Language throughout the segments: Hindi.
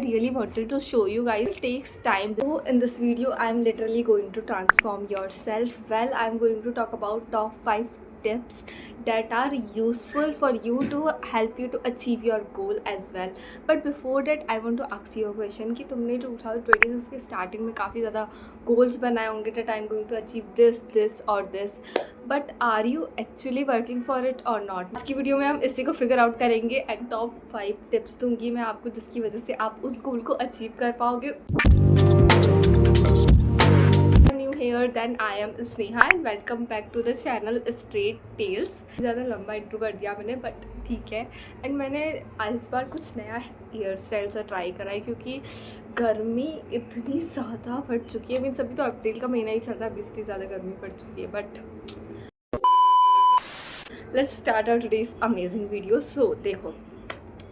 really wanted to show you guys. It takes time. So in this video I am literally going to transform yourself. Well, I am going to talk about top 5 tips that are useful for you to help you to achieve your goal as well. But before that I want to ask you a question कि तुमने 2026 के स्टार्टिंग में काफ़ी ज़्यादा गोल्स बनाए होंगे that I'm going to achieve this or this, but are you actually working for it or not. आज की वीडियो में हम इसी को फिगर आउट करेंगे एंड टॉप 5 टिप्स दूंगी मैं आपको जिसकी वजह से आप उस गोल को अचीव कर पाओगे। New here then I am Sneha and welcome back to the channel straight tells. ज़्यादा लंबा इंट्रो कर दिया मैंने बट ठीक है। एंड मैंने इस बार कुछ नया हेयर स्टाइल सा ट्राई करा है क्योंकि गर्मी इतनी ज़्यादा बढ़ चुकी है। मीन्स अभी तो अप्रैल का महीना ही चल रहा है, अभी इतनी ज़्यादा गर्मी बढ़ चुकी है। But let's start our today's amazing video. So देखो,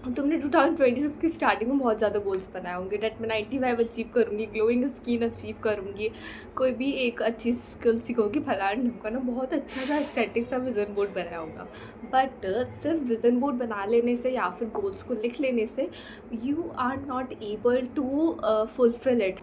तुमने 2026 की स्टार्टिंग में बहुत ज़्यादा गोल्स बनाए होंगे डेट मैं 95 अचीव करूँगी, ग्लोइंग स्किन अचीव करूँगी, कोई भी एक अच्छी स्किल सीखूँगी, फलाना ढूंढूंगा ना, बहुत अच्छा सा एस्थेटिक सा विजन बोर्ड बनाया होगा। बट सिर्फ विजन बोर्ड बना लेने से या फिर गोल्स को लिख लेने से you are not able to fulfil it.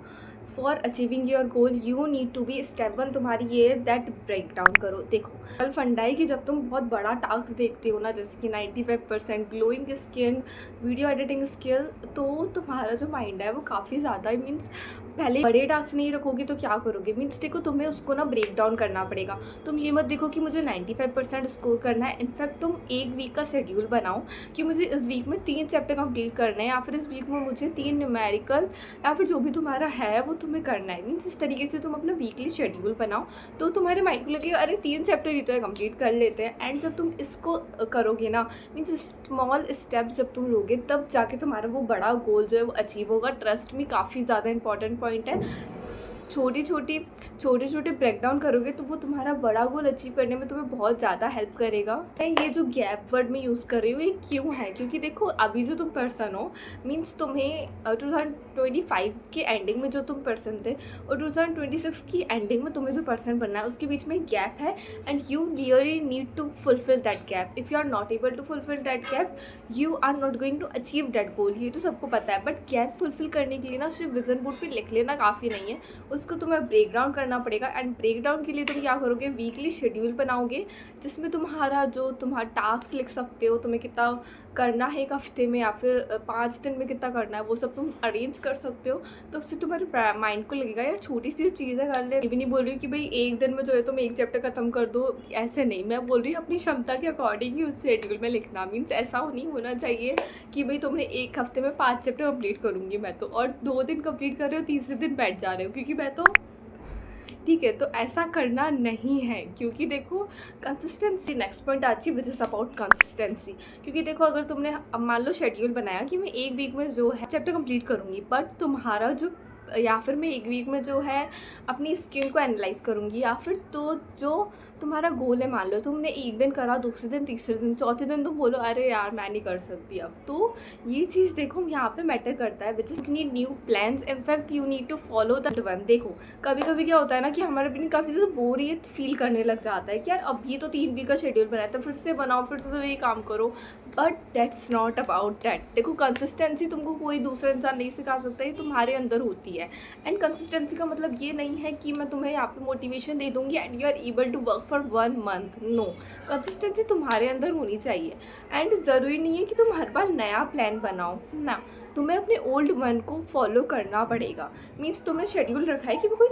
For achieving your goal you need to be step 1 तुम्हारी ये दैट ब्रेक डाउन करो। देखो कल फंडा है कि जब तुम बहुत बड़ा टास्क देखते हो ना, जैसे कि 95% glowing skin, video editing skill, तो तुम्हारा जो माइंड है वो काफ़ी ज़्यादा मीन्स पहले बड़े टास्क नहीं रखोगे तो क्या करोगे। मीन्स देखो तुम्हें उसको ना ब्रेक डाउन करना पड़ेगा। तुम ये मत देखो कि मुझे 95% स्कोर करना है। इनफैक्ट तुम एक वीक का शेड्यूल बनाओ कि मुझे इस वीक में 3 चैप्टर कंप्लीट करने हैं या फिर इस वीक में मुझे 3 न्यूमेरिकल या फिर जो भी तुम्हारा है वो तुम्हें करना है। मीन्स इस तरीके से तुम अपना वीकली शेड्यूल बनाओ तो तुम्हारे माइंड को लगेगा अरे 3 चैप्टर ही तो है, कंप्लीट कर लेते हैं। एंड जब तुम इसको करोगे ना, मीन्स स्मॉल स्टेप्स जब तुम लोगे तब जाके तुम्हारा वो बड़ा गोल जो है वो अचीव होगा। ट्रस्ट में काफ़ी ज़्यादा इंपॉर्टेंट पॉइंट है। छोटे छोटे ब्रेक डाउन करोगे तो वो तुम्हारा बड़ा गोल अचीव करने में तुम्हें बहुत ज़्यादा हेल्प करेगा। मैं ये जो गैप वर्ड में यूज़ कर रही हूँ ये क्यों है, क्योंकि देखो अभी जो तुम पर्सन हो मीन्स तुम्हें 2025 के एंडिंग में जो तुम पर्सन थे और 2026 की एंडिंग में तुम्हें जो पर्सन बनना है उसके बीच में गैप है and you really need to fulfil that gap. If you are not able to fulfil that gap you are not going to achieve that goal. ये तो सबको पता है। बट गैप फुलफिल करने के लिए ना सिर्फ विजन बोर्ड पर लिख लेना काफ़ी नहीं है, उसको तुम्हें ब्रेक डाउन करना पड़ेगा। एंड ब्रेक डाउन के लिए तुम क्या करोगे, वीकली शेड्यूल बनाओगे जिसमें तुम्हारा टास्क लिख सकते हो, तुम्हें कितना करना है एक हफ्ते में या फिर 5 दिन में कितना करना है वो सब तुम अरेंज कर सकते हो। तो उससे तुम्हारे माइंड को लगेगा यार छोटी सी चीज़ें कर ले। ये भी नहीं बोल रही कि भाई एक दिन में जो है तुम एक चैप्टर खत्म कर दो, ऐसे नहीं। मैं बोल रही हूँ अपनी क्षमता के अकॉर्डिंग ही उस शेड्यूल में लिखना। मीन्स ऐसा नहीं होना चाहिए कि भाई तुमने एक हफ्ते में 5 चैप्टर कंप्लीट करूँगी मैं तो, और 2 दिन कंप्लीट कर रहे हो, तीसरे दिन बैठ जा रहे हो क्योंकि मैं तो ठीक है। तो ऐसा करना नहीं है क्योंकि देखो कंसिस्टेंसी नेक्स्ट पॉइंट आती है विच इज़ अबाउट कंसिस्टेंसी। क्योंकि देखो अगर तुमने अब मान लो शेड्यूल बनाया कि मैं एक वीक में जो है चैप्टर कंप्लीट करूँगी, बट तुम्हारा जो या फिर मैं एक वीक में जो है अपनी स्किन को एनालाइज करूँगी, या फिर तो जो तुम्हारा गोल है मान लो तुमने एक दिन करा, दूसरे दिन, तीसरे दिन, चौथे दिन तुम बोलो अरे यार मैं नहीं कर सकती अब। तो ये चीज़ देखो यहाँ पे मैटर करता है which is need new plans. In fact you need to follow that one. देखो कभी कभी क्या होता है ना कि हमारा भी काफ़ी ज़्यादा बोरियत फील करने लग जाता है कि यार अब ये तो 3 वीक का शेड्यूल बनाया था, फिर से बनाओ, फिर से ये काम करो। But that's not about that. देखो कंसिस्टेंसी तुमको कोई दूसरा इंसान नहीं सिखा सकता, ये तुम्हारे अंदर होती है। एंड कंसिस्टेंसी का मतलब ये नहीं है कि मैं तुम्हें यहाँ पे मोटिवेशन दे दूँगी and you are able to work for 1 month. No, consistency तुम्हारे अंदर होनी चाहिए। एंड ज़रूरी नहीं है कि तुम हर बार नया प्लान बनाओ ना, तुम्हें अपने ओल्ड वन को फॉलो करना पड़ेगा। मीन्स तुमने शेड्यूल रखा है कि मैं कोई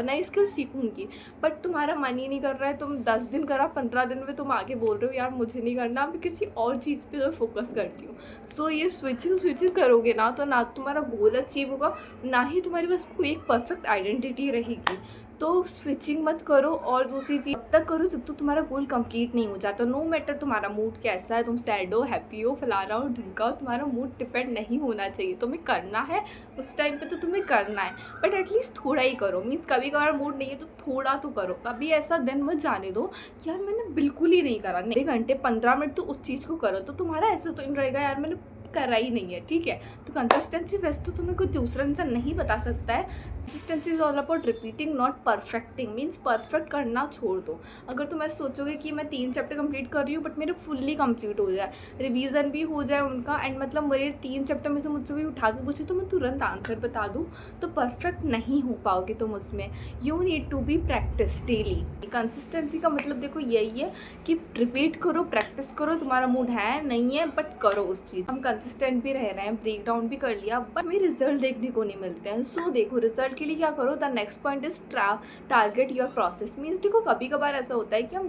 नई स्किल सीखूंगी, बट तुम्हारा मन ही नहीं कर रहा है। तुम 10 दिन करा, 15 दिन में तुम आगे बोल रहे हो यार मुझे नहीं करना, मैं किसी और चीज़ पे फोकस करती हूँ। सो ये स्विचिंग करोगे ना तो ना तुम्हारा गोल अचीव होगा, ना ही तुम्हारे पास कोई एक परफेक्ट आइडेंटिटी रहेगी। तो स्विचिंग मत करो। और दूसरी चीज़ तब तक करो जब तक तुम्हारा गोल कंप्लीट नहीं हो जाता। नो मैटर तुम्हारा मूड कैसा है, तुम सैड हो, हैप्पी हो, फलाना हो, ढिमका हो, तुम्हारा मूड डिपेंड नहीं होना चाहिए। तुम्हें करना है उस टाइम पे तो तुम्हें करना है, बट एटलीस्ट थोड़ा ही करो। मीन्स कभी कभार मूड नहीं है तो थोड़ा तो करो। कभी ऐसा दिन मत जाने दो कि यार मैंने बिल्कुल ही नहीं करा, 1 घंटे 15 मिनट तो उस चीज़ को करो। तो तुम्हारा ऐसा तो नहीं रहेगा यार मैंने करा ही नहीं है। ठीक है, तो कंसिस्टेंसी वैसे तो तुम्हें कोई दूसरा इंसान नहीं बता सकता है, consistency is all about repeating not perfecting. Means perfect करना छोड़ दो। अगर तुम ऐसे सोचोगे कि मैं 3 चैप्टर कंप्लीट कर रही हूँ बट मेरे फुल्ली कंप्लीट हो जाए, रिवीजन भी हो जाए उनका, एंड मतलब मेरे 3 चैप्टर में से मुझसे कोई उठा के पूछे तो मैं तुरंत आंसर बता दूँ, तो परफेक्ट नहीं हो पाओगे तुम उसमें। You need to be practice daily. Consistency का मतलब देखो यही है कि रिपीट करो, प्रैक्टिस करो, तुम्हारा मूड है नहीं है बट करो उस चीज़। हम कंसिस्टेंट भी रह रहे हैं, ब्रेक डाउन भी कर लिया, बट हमें रिजल्ट देखने को नहीं मिलते हैं। सो देखो रिजल्ट के लिए क्या करो, the next point is target your process. Means देखो कभी कभार ऐसा होता है कि हम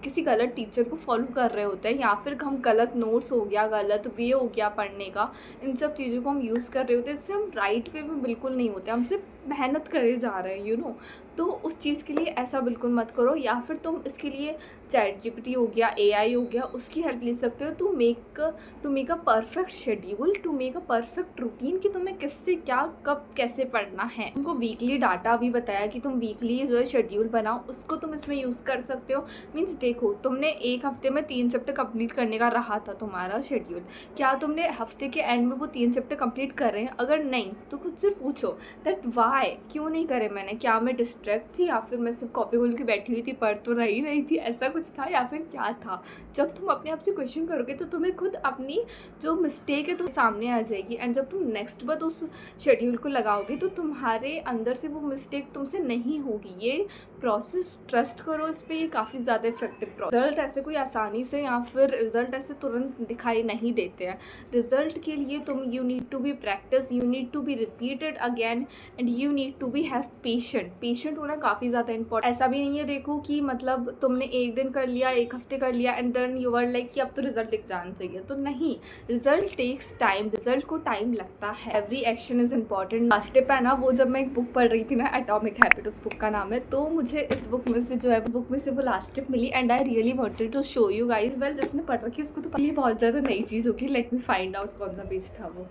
किसी गलत टीचर को फॉलो कर रहे होते हैं, या फिर हम गलत नोट्स हो गया, गलत वे हो गया पढ़ने का, इन सब चीज़ों को हम यूज़ कर रहे होते हैं, इससे हम राइट वे में बिल्कुल नहीं होते, हम सिर्फ मेहनत करे जा रहे हैं, यू नो। तो उस चीज़ के लिए ऐसा बिल्कुल मत करो। या फिर तुम इसके लिए ChatGPT हो गया, AI हो गया, उसकी हेल्प ले सकते हो to make a perfect schedule, to make a perfect routine कि तुम्हें किससे क्या कब कैसे पढ़ना है। तुमको वीकली डाटा भी बताया कि तुम वीकली जो है शेड्यूल बनाओ, उसको तुम इसमें यूज़ कर सकते हो। मीन्स देखो तुमने एक हफ्ते में 3 चैप्टर कंप्लीट करने का रहा था तुम्हारा शेड्यूल, क्या तुमने हफ्ते के एंड में वो 3 चैप्टर कंप्लीट कर रहे हैं? अगर नहीं तो खुद से पूछो दैट वाई, क्यों नहीं करे मैंने, क्या मैं डिस्ट्रैक्ट थी, या फिर मैं सिर्फ कॉपी खोल के बैठी हुई थी, पढ़ तो रही नहीं थी, ऐसा कुछ था, या फिर क्या था। जब तुम अपने आप से क्वेश्चन करोगे तो तुम्हें खुद अपनी जो मिस्टेक है तो सामने आ जाएगी, एंड जब तुम नेक्स्ट बार उस शेड्यूल को लगाओगे तो तुम्हारे अंदर से वो मिस्टेक तुमसे नहीं होगी। ये प्रोसेस ट्रस्ट करो इस पर, ये काफ़ी ज़्यादा इफेक्टिव प्रोसेस। रिजल्ट ऐसे कोई आसानी से या फिर रिजल्ट ऐसे तुरंत दिखाई नहीं देते हैं। रिजल्ट के लिए तुम you need to be practice, you need to be repeated again, and you need to be have patient होना काफ़ी ज़्यादा इंपॉर्टेंट। ऐसा भी नहीं है देखो कि मतलब तुमने एक दिन कर लिया, एक हफ्ते कर लिया, and then you are like कि अब तो रिजल्ट दिख जाना चाहिए, तो नहीं। रिजल्ट टेक्स टाइम, रिजल्ट को टाइम लगता है। Every action is important. Last step है ना, वो जब मैं एक बुक पढ़ रही थी ना, एटॉमिक हैबिट उस बुक का नाम है, तो मुझे इस बुक में से जो है बुक में से वो लास्ट स्टेप मिली, and I really wanted to show you guys. Well जिसने पढ़ रखी है उसको तो पहले बहुत ज़्यादा नई चीज़ होगी। लेट मी फाइंड आउट कौन सा पेज था वो।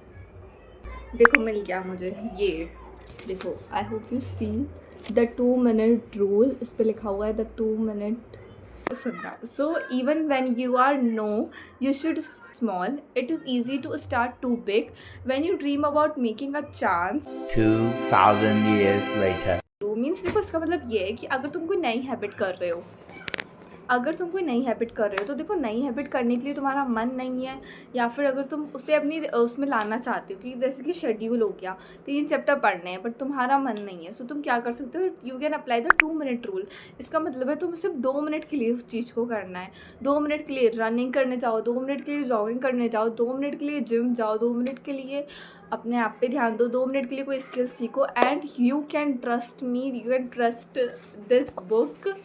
देखो मिल गया मुझे, ये देखो, I hope you see the 2 minute rule, इस पे लिखा हुआ है द 2 मिनट। सुनना, so even when you are know you should small, it is easy to start too big when you dream about making a chance 2000 years later. Means देखो इसका मतलब ये है कि अगर तुम कोई नई हैबिट कर रहे हो, अगर तुम कोई नई हैबिट कर रहे हो, तो देखो नई हैबिट करने के लिए तुम्हारा मन नहीं है, या फिर अगर तुम उसे अपनी उसमें लाना चाहते हो, क्योंकि जैसे कि शेड्यूल हो गया, 3 चैप्टर पढ़ने हैं बट तुम्हारा मन नहीं है, सो तुम क्या कर सकते हो, you can apply the 2 minute rule. इसका मतलब है तुम सिर्फ 2 मिनट के लिए उस चीज़ को करना है। 2 मिनट के लिए रनिंग करने जाओ, 2 मिनट के लिए जॉगिंग करने जाओ, 2 मिनट के लिए जिम जाओ, 2 मिनट के लिए अपने आप पे ध्यान दो, 2 मिनट के लिए कोई स्किल सीखो, and you can trust me, you can trust this book.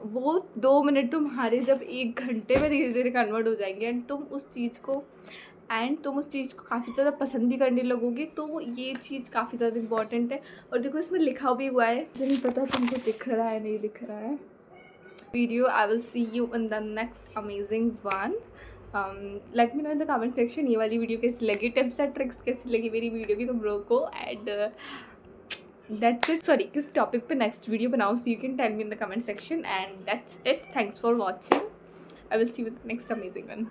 वो 2 मिनट तुम्हारे जब 1 घंटे में धीरे धीरे कन्वर्ट हो जाएंगे, एंड तुम उस चीज़ को काफ़ी ज़्यादा पसंद भी करने लगोगे। तो ये चीज़ काफ़ी ज़्यादा इंपॉर्टेंट है। और देखो इसमें लिखा भी हुआ है, मुझे नहीं पता तुमको दिख रहा है नहीं दिख रहा है। Video I will see you in the next amazing one. Let me know in the comment section ये वाली वीडियो कैसी लगी, टिप्स एंड ट्रिक्स कैसी लगी मेरी वीडियो की तुम लोगों को, एंड that's it. Sorry, किस टॉपिक पे नेक्स्ट वीडियो बनाऊँ, so you can tell me in the comment section, and that's it. Thanks for watching. I will see you with the next amazing one.